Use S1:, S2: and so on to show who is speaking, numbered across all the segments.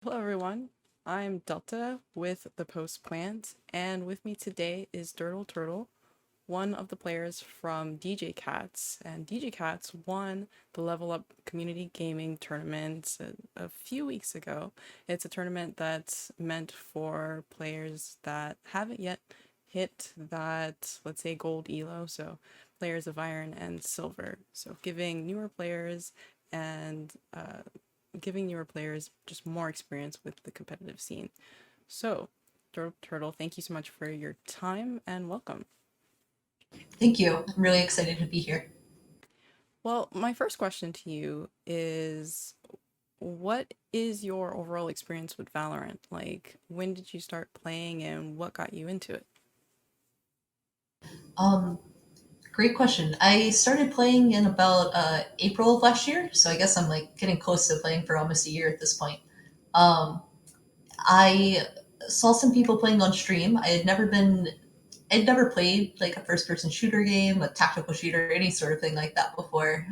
S1: Hello, everyone. I'm Delta with the Post Plant, and with me today is DurtleTurtle, one of the players from DJ CATs. And DJ CATs won the Level Up Community Gaming Tournament a few weeks ago. It's a tournament that's meant for players that haven't yet hit that, let's say, gold elo, so players of iron and silver. So giving newer players and giving newer players just more experience with the competitive scene. So, Turtle, thank you so much for your time and welcome.
S2: Thank you. I'm really excited to be here.
S1: Well, my first question to you is what is your overall experience with Valorant? Like, when did you start playing and what got you into it?
S2: Um, Great question. I started playing in about April of last year, so I guess I'm like getting close to playing for almost a year at this point. Um, I saw some people playing on stream. I'd never played like a first-person shooter game, a tactical shooter, any sort of thing like that before.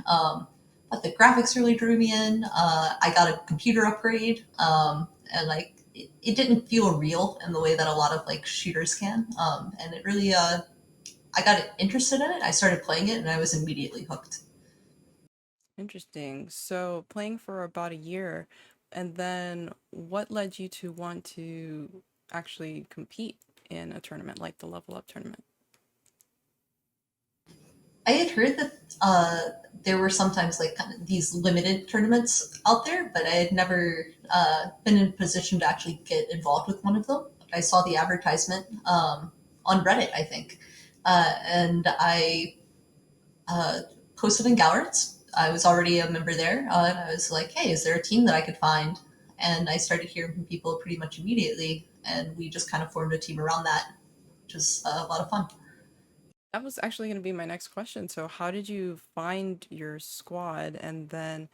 S2: But the graphics really drew me in. I got a computer upgrade, and like it didn't feel real in the way that a lot of like shooters can. And it really I got interested in it. I started playing it, and I was immediately hooked.
S1: Interesting. So, playing for about a year, and then what led you to want to actually compete in a tournament like the Level Up tournament?
S2: I had heard that there were sometimes like kind of these limited tournaments out there, but I had never been in a position to actually get involved with one of them. I saw the advertisement on Reddit, I think, and I uh, posted in Galleries. I was already a member there, and I was like, "Hey, is there a team that I could find?" And I started hearing from people pretty much immediately, and we just kind of formed a team around that, which was a lot of fun.
S1: That was actually going to be my next question. So, how did you find your squad? And then,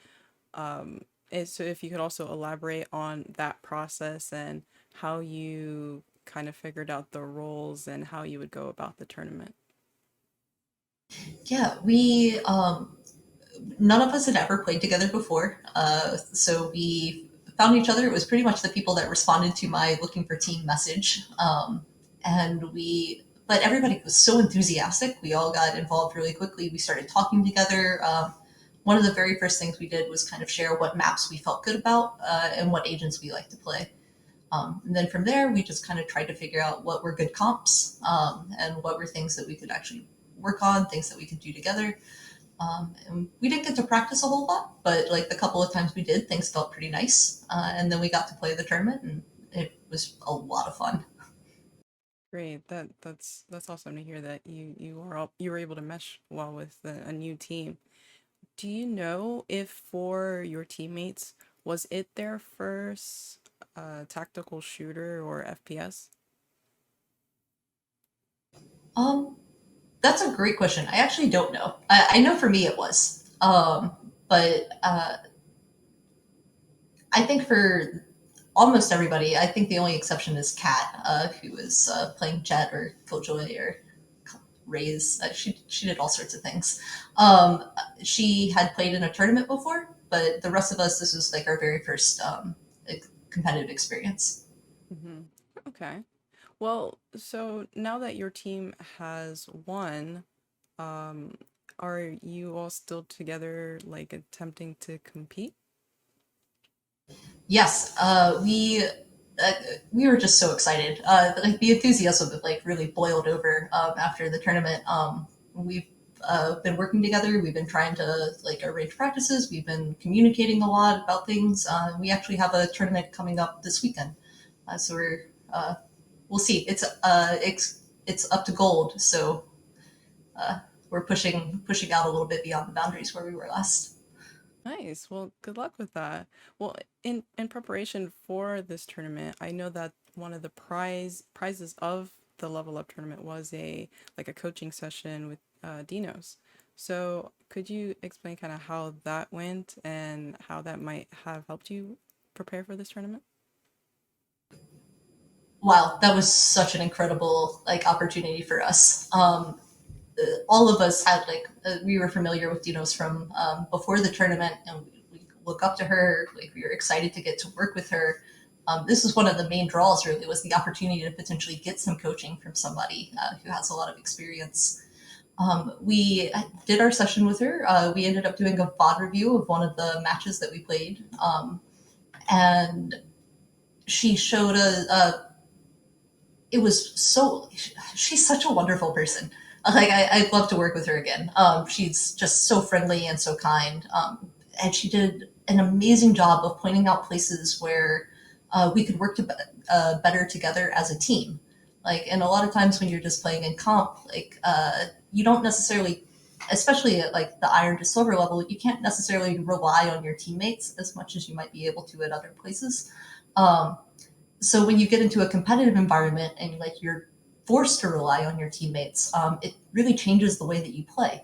S1: so if you could also elaborate on that process and how you kind of figured out the roles and how you would go about the tournament.
S2: Yeah, we none of us had ever played together before, so we found each other. It was pretty much the people that responded to my looking for team message, but everybody was so enthusiastic. We all got involved really quickly. We started talking together. One of the very first things we did was kind of share what maps we felt good about and what agents we like to play. And then from there, we just kind of tried to figure out what were good comps and what were things that we could actually work on, things that we could do together. And we didn't get to practice a whole lot, but like the couple of times we did, things felt pretty nice. And then we got to play the tournament, and it was a lot of fun.
S1: Great. That's awesome to hear that you were able to mesh well with a new team. Do you know if for your teammates was it their first tactical shooter or FPS?
S2: Um, that's a great question. I actually don't know. I know for me it was, but I think for almost everybody, I think the only exception is Kat, who was playing Jet or Killjoy or Raze. She did all sorts of things. Um, she had played in a tournament before, but the rest of us, this was like our very first competitive experience.
S1: Mm-hmm. Okay. Well, so now that your team has won, um, are you all still together, like attempting to compete?
S2: Yes, we were just so excited. Like the enthusiasm that like really boiled over after the tournament. We've been working together. We've been trying to like arrange practices. We've been communicating a lot about things. We actually have a tournament coming up this weekend, so we'll see. It's up to gold, so uh, we're pushing out a little bit beyond the boundaries where we were last.
S1: Nice. Well, good luck with that. Well, in preparation for this tournament, I know that one of the prizes of the Level Up tournament was a like a coaching session with Dinos. So, could you explain kind of how that went and how that might have helped you prepare for this tournament?
S2: Wow, that was such an incredible like opportunity for us. All of us had like we were familiar with Dinos from before the tournament, and we look up to her. Like we were excited to get to work with her. This was one of the main draws, really, was the opportunity to potentially get some coaching from somebody who has a lot of experience. We did our session with her. We ended up doing a VOD review of one of the matches that we played. And she showed it was so, she's such a wonderful person. I'd love to work with her again. She's just so friendly and so kind. And she did an amazing job of pointing out places where we could work better together as a team. And a lot of times when you're just playing in comp, you don't necessarily, especially at the iron to silver level, you can't necessarily rely on your teammates as much as you might be able to at other places. Um, so when you get into a competitive environment and you're forced to rely on your teammates, it really changes the way that you play.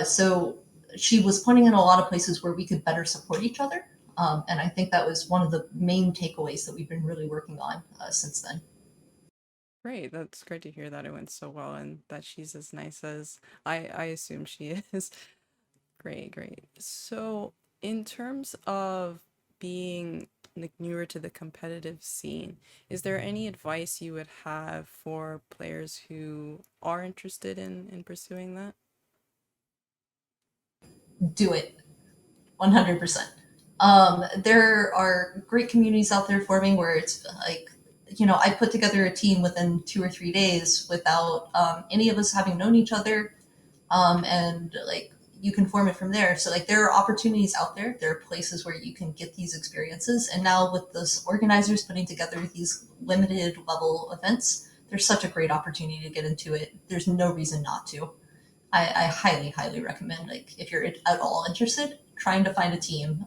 S2: So she was pointing in a lot of places where we could better support each other. And I think that was one of the main takeaways that we've been really working on since then.
S1: Great, that's great to hear that it went so well and that she's as nice as I assume she is. Great, great. So, in terms of being like newer to the competitive scene, is there any advice you would have for players who are interested in pursuing that?
S2: Do it 100%. There are great communities out there forming where it's I put together a team within 2 or 3 days without any of us having known each other. And you can form it from there. So there are opportunities out there. There are places where you can get these experiences. And now with those organizers putting together these limited level events, there's such a great opportunity to get into it. There's no reason not to. I highly, highly recommend, if you're at all interested, trying to find a team.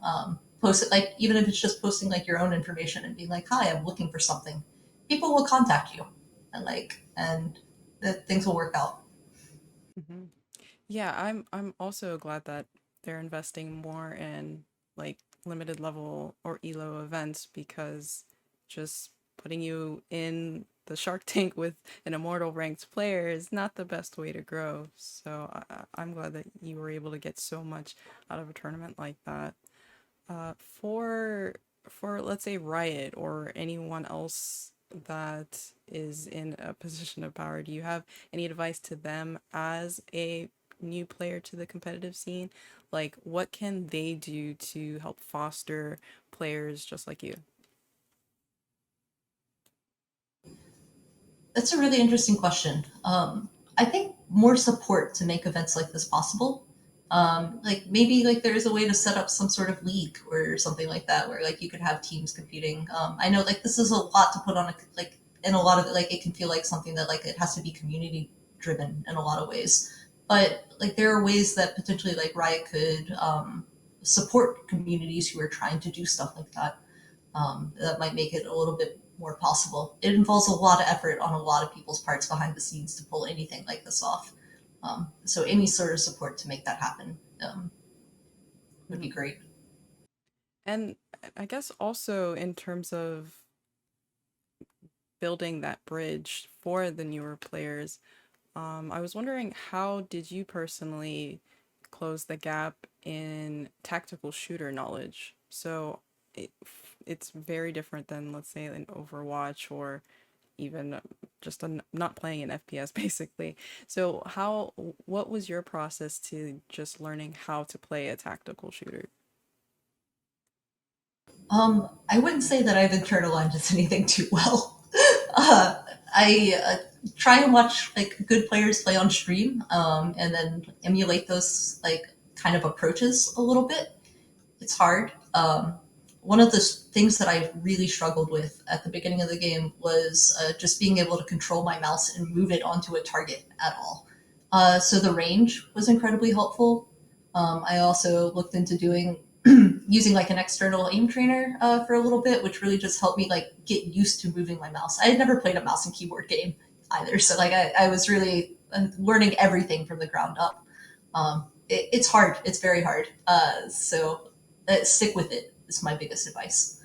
S2: Post it, even if it's just posting your own information and being like, "Hi, I'm looking for something." People will contact you, and things will work out.
S1: Hmm. Yeah, I'm also glad that they're investing more in like limited level or ELO events because just putting you in the Shark Tank with an immortal ranked player is not the best way to grow. So I'm glad that you were able to get so much out of a tournament like that. For let's say Riot or anyone else that is in a position of power, do you have any advice to them as a new player to the competitive scene? Like, what can they do to help foster players just like you?
S2: That's a really interesting question. I think more support to make events like this possible. Maybe there's a way to set up some sort of league or something like that where you could have teams competing. I know this is a lot to put on in a lot of it, it can feel like something that it has to be community driven in a lot of ways. But there are ways that potentially Riot could support communities who are trying to do stuff like that. That might make it a little bit more possible. It involves a lot of effort on a lot of people's parts behind the scenes to pull anything like this off. So any sort of support to make that happen would be
S1: Mhm.
S2: great.
S1: And I guess also in terms of building that bridge for the newer players, I was wondering, how did you personally close the gap in tactical shooter knowledge? So it, it's very different than, let's say, an Overwatch or even just not playing an FPS basically. So what was your process to just learning how to play a tactical shooter?
S2: I wouldn't say that I've internalized anything too well. uh, I try and watch good players play on stream, and then emulate those kind of approaches a little bit. It's hard. One of the things that I really struggled with at the beginning of the game was just being able to control my mouse and move it onto a target at all. So the range was incredibly helpful. I also looked into doing using an external aim trainer for a little bit, which really just helped me get used to moving my mouse. I had never played a mouse and keyboard game either, so I was really learning everything from the ground up. It's hard. It's very hard. So stick with it is my biggest advice.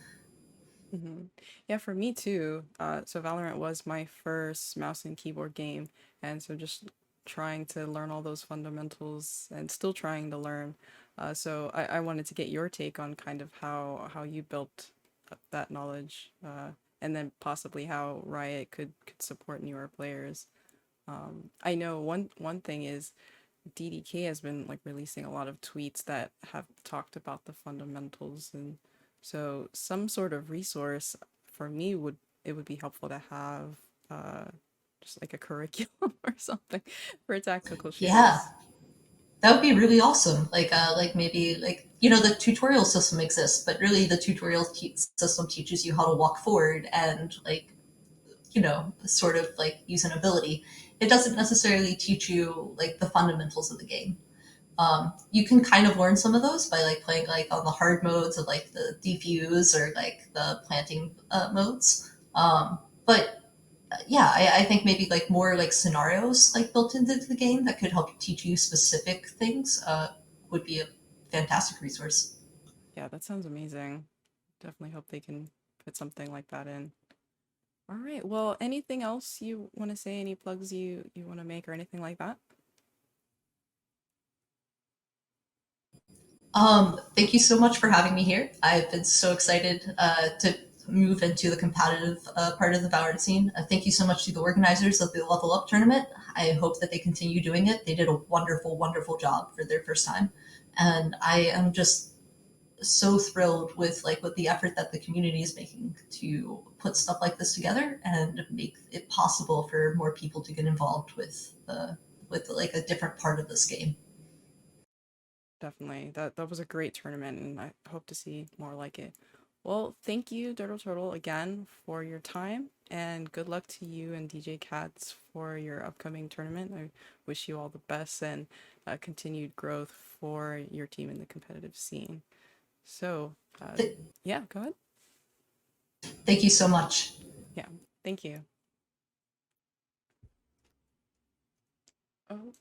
S1: Hmm. Yeah, for me too. So Valorant was my first mouse and keyboard game, and so just trying to learn all those fundamentals and still trying to learn. So I wanted to get your take on kind of how you built that knowledge, and then possibly how Riot could support newer players. I know one thing is DDK has been like releasing a lot of tweets that have talked about the fundamentals, and so some sort of resource for me would be helpful to have, uh, just like a curriculum or something for tactical
S2: Yeah,
S1: shooters.
S2: that would be really awesome. Like maybe like the tutorial system exists, but really the system teaches you how to walk forward and like sort of like use an ability. It doesn't necessarily teach you like the fundamentals of the game. You can kind of learn some of those by like playing like on the hard modes of like the defuse or like the planting modes. But yeah, I think maybe like more like scenarios like built into the game that could help teach you specific things would be a fantastic resource.
S1: Yeah, that sounds amazing. Definitely hope they can put something like that in. All right. Well, anything else you want to say? Any plugs you want to make or anything like that?
S2: Thank you so much for having me here. I've been so excited to move into the competitive part of the Valorant scene. Thank you so much to the organizers of the Level Up tournament. I hope that they continue doing it. They did a wonderful, wonderful job for their first time, and I am just so thrilled with like with the effort that the community is making to put stuff like this together and make it possible for more people to get involved with like a different part of this game.
S1: Definitely. That was a great tournament, and I hope to see more like it. Well, thank you, Turtle, again for your time, and good luck to you and DJ Cats for your upcoming tournament. I wish you all the best and continued growth for your team in the competitive scene. So,
S2: Th-
S1: yeah, go ahead.
S2: Thank you so much.
S1: Yeah, thank you. Oh.